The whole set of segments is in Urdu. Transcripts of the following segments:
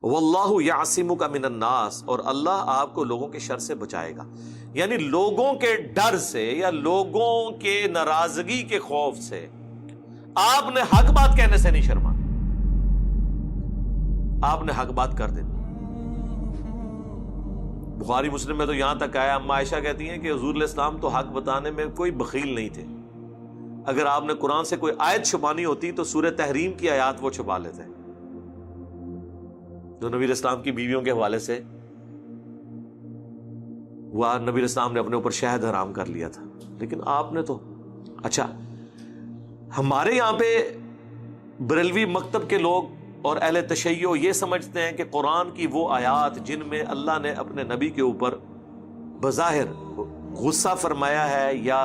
واللہ یعصمک من الناس، اور اللہ آپ کو لوگوں کے شر سے بچائے گا. یعنی لوگوں کے ڈر سے یا لوگوں کے ناراضگی کے خوف سے آپ نے حق بات کہنے سے نہیں شرما، آپ نے حق بات کر دینی. بخاری مسلم میں تو یہاں تک آیا، اما عائشہ کہتی ہیں کہ حضور علیہ السلام تو حق بتانے میں کوئی بخیل نہیں تھے. اگر آپ نے قرآن سے کوئی آیت چھپانی ہوتی تو سورہ تحریم کی آیات وہ چھپا لیتے، جو نبی علیہ السلام کی بیویوں کے حوالے سے وہ نبی علیہ السلام نے اپنے اوپر شہد حرام کر لیا تھا. لیکن آپ نے تو اچھا، ہمارے یہاں پہ بریلوی مکتب کے لوگ اور اہل تشیع یہ سمجھتے ہیں کہ قرآن کی وہ آیات جن میں اللہ نے اپنے نبی کے اوپر بظاہر غصہ فرمایا ہے یا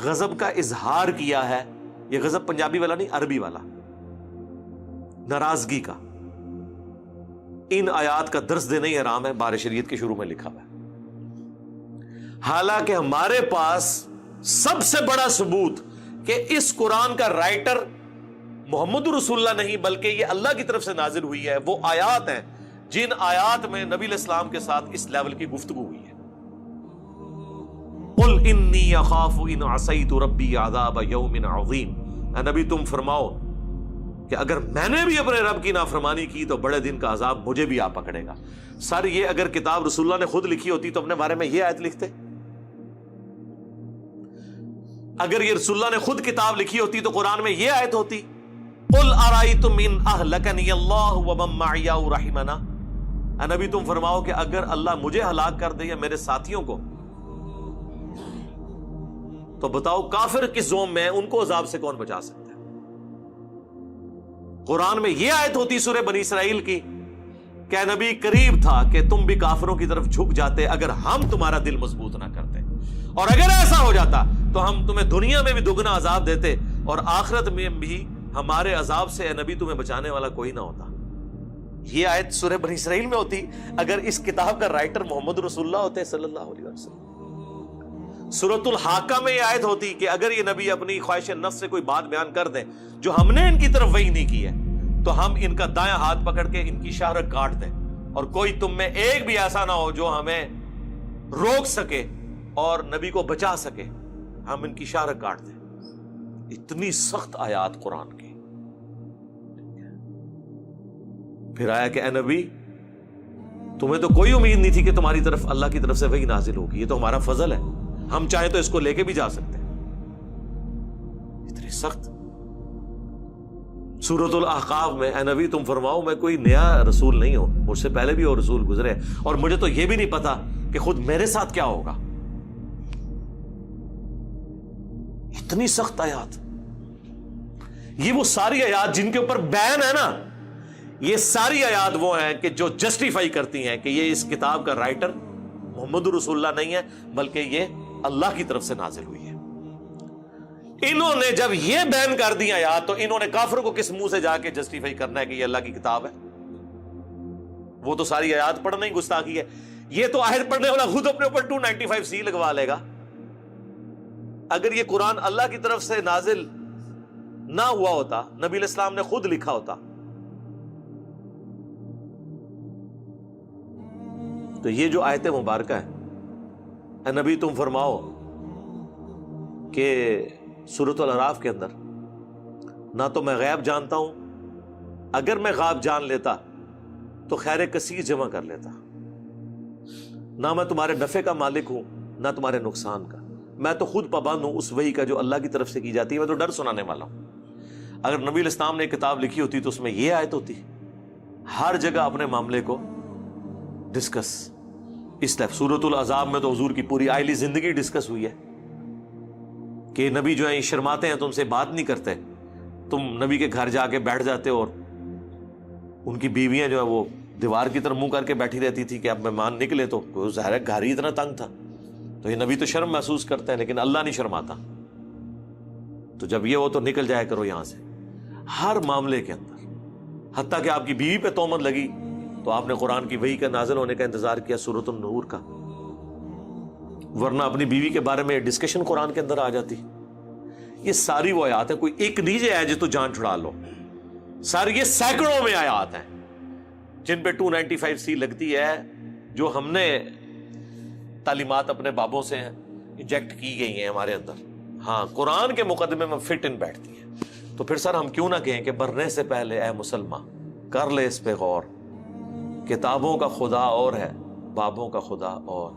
غضب کا اظہار کیا ہے، یہ غضب پنجابی والا نہیں، عربی والا، ناراضگی کا، ان آیات کا درس دینا ہی حرام ہے، بار شریعت کے شروع میں لکھا ہوا ہے. حالانکہ ہمارے پاس سب سے بڑا ثبوت کہ اس قرآن کا رائٹر محمد رسول اللہ نہیں بلکہ یہ اللہ کی طرف سے نازل ہوئی ہے، وہ آیات ہیں جن آیات میں نبی علیہ السلام کے ساتھ اس لیول کی گفتگو ہوئی ہے. قل انی اخاف ان عصیت ربی عذاب یوم عظیم، اے نبی تم فرماؤ کہ اگر میں نے بھی اپنے رب کی نافرمانی کی تو بڑے دن کا عذاب مجھے بھی آ پکڑے گا. سر یہ اگر کتاب رسول اللہ نے خود لکھی ہوتی تو اپنے بارے میں یہ آیت لکھتے؟ اگر یہ رسول اللہ نے خود کتاب لکھی ہوتی تو قرآن میں یہ آیت ہوتی، قل ارائیتم ان اہلکنی اللہ ومن معی او رحمنا، اے نبی تم فرماؤ کہ اگر اللہ مجھے ہلاک کر دے یا میرے ساتھیوں کو تو بتاؤ کافر کس زوم میں ان کو عذاب سے کون بچا سکتا ہے؟ قرآن میں یہ آیت ہوتی سورہ بنی اسرائیل کی کہ نبی قریب تھا کہ تم بھی کافروں کی طرف جھک جاتے اگر ہم تمہارا دل مضبوط نہ کرتے، اور اگر ایسا ہو جاتا تو ہم تمہیں دنیا میں بھی دگنا عذاب دیتے اور آخرت میں بھی ہمارے عذاب سے اے نبی تمہیں بچانے والا کوئی نہ ہوتا. یہ آیت سورہ بنی اسرائیل میں ہوتی اگر اس کتاب کا رائٹر محمد رسول اللہ ہوتے صلی اللہ علیہ وسلم. سورۃ الحاقہ میں یہ آیت ہوتی کہ اگر یہ نبی اپنی خواہش نفس سے کوئی بات بیان کر دیں جو ہم نے ان کی طرف وحی نہیں کی ہے تو ہم ان کا دایاں ہاتھ پکڑ کے ان کی شہرت کاٹ دیں، اور کوئی تم میں ایک بھی ایسا نہ ہو جو ہمیں روک سکے اور نبی کو بچا سکے، ہم ان کی شہرت کاٹ دیں. اتنی سخت آیات قرآن کی. پھر آیا کہ اے نبی تمہیں تو کوئی امید نہیں تھی کہ تمہاری طرف اللہ کی طرف سے وحی نازل ہوگی، یہ تو ہمارا فضل ہے، ہم چاہیں تو اس کو لے کے بھی جا سکتے ہیں. اتنی سخت. سورۃ الاحقاف میں اے نبی تم فرماؤ میں کوئی نیا رسول نہیں ہوں، مجھ سے پہلے بھی اور رسول گزرے اور مجھے تو یہ بھی نہیں پتا کہ خود میرے ساتھ کیا ہوگا. اتنی سخت آیات. یہ وہ ساری آیات جن کے اوپر بین ہے نا، یہ ساری آیات وہ ہیں کہ جو جسٹیفائی کرتی ہیں کہ یہ اس کتاب کا رائٹر محمد رسول اللہ نہیں ہے بلکہ یہ اللہ کی طرف سے نازل ہوئی ہے. انہوں نے جب یہ بین کر دی آیات تو انہوں نے کافروں کو کس منہ سے جا کے جسٹیفائی کرنا ہے کہ یہ اللہ کی کتاب ہے؟ وہ تو ساری آیات پڑھنا ہی گستاخی ہے. یہ تو آیت پڑھنے والا خود اپنے اوپر 295 لگوا لے گا. اگر یہ قرآن اللہ کی طرف سے نازل نہ ہوا ہوتا، نبی علیہ السلام نے خود لکھا ہوتا، تو یہ جو آیت مبارکہ ہے، اے نبی تم فرماؤ کہ سورۃ الاعراف کے اندر نہ تو میں غیب جانتا ہوں، اگر میں غیب جان لیتا تو خیر کثیر جمع کر لیتا، نہ میں تمہارے نفع کا مالک ہوں نہ تمہارے نقصان کا، میں تو خود پابند ہوں اس وحی کا جو اللہ کی طرف سے کی جاتی ہے، میں تو ڈر سنانے والا ہوں. اگر نبی علیہ السلام نے ایک کتاب لکھی ہوتی تو اس میں یہ آیت ہوتی. ہر جگہ اپنے معاملے کو ڈسکس. اس طرح سورۃ الاحزاب میں تو حضور کی پوری آئلی زندگی ڈسکس ہوئی ہے کہ نبی جو ہیں شرماتے ہیں، تم سے بات نہیں کرتے، تم نبی کے گھر جا کے بیٹھ جاتے اور ان کی بیویاں جو ہیں وہ دیوار کی طرف منہ کر کے بیٹھی رہتی تھی کہ اب مہمان نکلے تو ظاہر ہے گھر ہی اتنا تنگ تھا تو یہ نبی تو شرم محسوس کرتے ہیں لیکن اللہ نہیں شرماتا. تو جب یہ ہو تو نکل جایا کرو یہاں سے. ہر معاملے کے اندر، حتیٰ کہ آپ کی بیوی پہ تہمت لگی تو آپ نے قرآن کی وحی کا نازل ہونے کا انتظار کیا، سورۃ النور کا، ورنہ اپنی بیوی کے بارے میں ڈسکشن قرآن کے اندر آ جاتی. یہ ساری وہ آیات ہیں، کوئی ایک نیچے ہے جو تو جان چھڑا لو، ساری یہ سینکڑوں میں آیات ہیں جن پہ 295C لگتی ہے، جو ہم نے تعلیمات اپنے بابوں سے انجیکٹ کی گئی ہیں ہمارے اندر، ہاں قرآن کے مقدمے میں فٹ ان بیٹھتی ہیں. تو پھر سر ہم کیوں نہ کہیں کہ مرنے سے پہلے اے مسلمان کر لے اس پہ غور، کتابوں کا خدا اور ہے، بابوں کا خدا اور،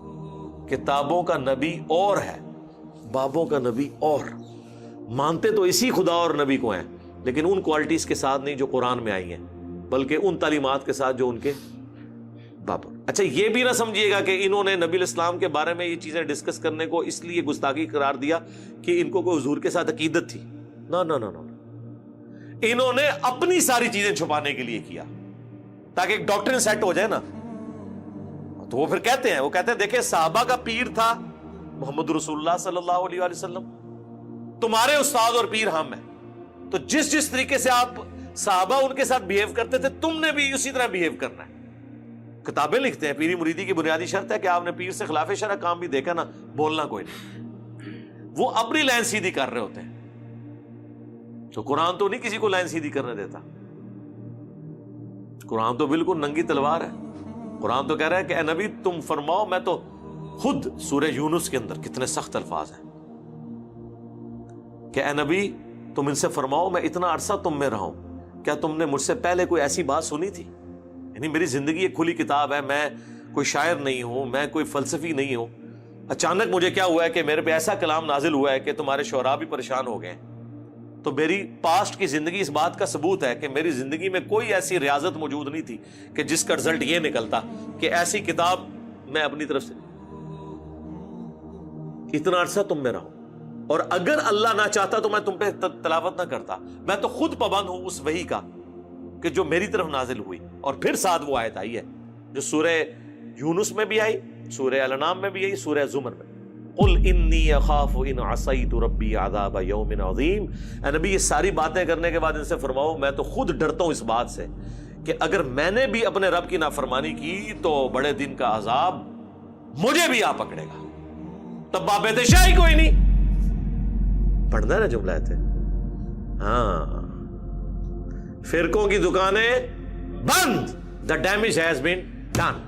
کتابوں کا نبی اور ہے، بابوں کا نبی اور. مانتے تو اسی خدا اور نبی کو ہیں، لیکن ان کوالٹیز کے ساتھ نہیں جو قرآن میں آئی ہیں، بلکہ ان تعلیمات کے ساتھ جو ان کے بابا. اچھا یہ بھی نہ سمجھیے گا کہ انہوں نے نبی الاسلام کے بارے میں یہ چیزیں ڈسکس کرنے کو اس لیے گستاخی قرار دیا کہ ان کو کوئی حضور کے ساتھ عقیدت تھی. نہ نہ نہ، انہوں نے اپنی ساری چیزیں چھپانے کے لیے کیا تاکہ ایک ڈاکٹرن سیٹ ہو جائے نا. تو وہ پھر کہتے ہیں دیکھیں صحابہ کا پیر تھا محمد رسول اللہ صلی اللہ علیہ وآلہ وسلم، تمہارے استاد اور پیر ہم ہیں، تو جس طریقے سے آپ صحابہ ان کے ساتھ بہیو کرتے تھے تم نے بھی اسی طرح بہیو کرنا ہے. کتابیں لکھتے ہیں پیری مریدی کی بنیادی شرط ہے کہ آپ نے پیر سے خلاف شرع کام بھی دیکھا نا، بولنا کوئی نہیں. وہ اپنی لائن سیدھی کر رہے ہوتے ہیں، تو قرآن تو نہیں کسی کو لائن سیدھی کرنے دیتا. قرآن تو بالکل ننگی تلوار ہے. قرآن تو کہہ رہا ہے کہ اے نبی تم فرماؤ، میں تو خود سورہ یونس کے اندر کتنے سخت الفاظ ہیں کہ اے نبی تم ان سے فرماؤ میں اتنا عرصہ تم میں رہا ہوں، کیا تم نے مجھ سے پہلے کوئی ایسی بات سنی تھی؟ یعنی میری زندگی ایک کھلی کتاب ہے، میں کوئی شاعر نہیں ہوں، میں کوئی فلسفی نہیں ہوں. اچانک مجھے کیا ہوا ہے کہ میرے پہ ایسا کلام نازل ہوا ہے کہ تمہارے شعراء بھی پریشان ہو گئے. تو میری پاسٹ کی زندگی اس بات کا ثبوت ہے کہ میری زندگی میں کوئی ایسی ریاضت موجود نہیں تھی کہ جس کا رزلٹ یہ نکلتا کہ ایسی کتاب میں اپنی طرف سے اتنا عرصہ تم میں رہوں، اور اگر اللہ نہ چاہتا تو میں تم پہ تلاوت نہ کرتا. میں تو خود پابند ہوں اس وحی کا کہ جو میری طرف نازل ہوئی. اور پھر ساتھ وہ آیت آئی ہے جو سورہ یونس میں بھی آئی، سورہ الانعام میں بھی آئی، سورہ زمر میں، قل انی اخاف ان عصیت ربی عذاب یوم عظیم. اے نبی یہ ساری باتیں کرنے کے بعد ان سے فرماؤ میں تو خود ڈرتا ہوں اس بات سے کہ اگر میں نے بھی اپنے رب کی نافرمانی کی تو بڑے دن کا عذاب مجھے بھی آ پکڑے گا. تب بابے شاہی کوئی نہیں پڑھنا ہے نا جملہ تھے. ہاں فرقوں کی دکانیں بند، the damage has been done.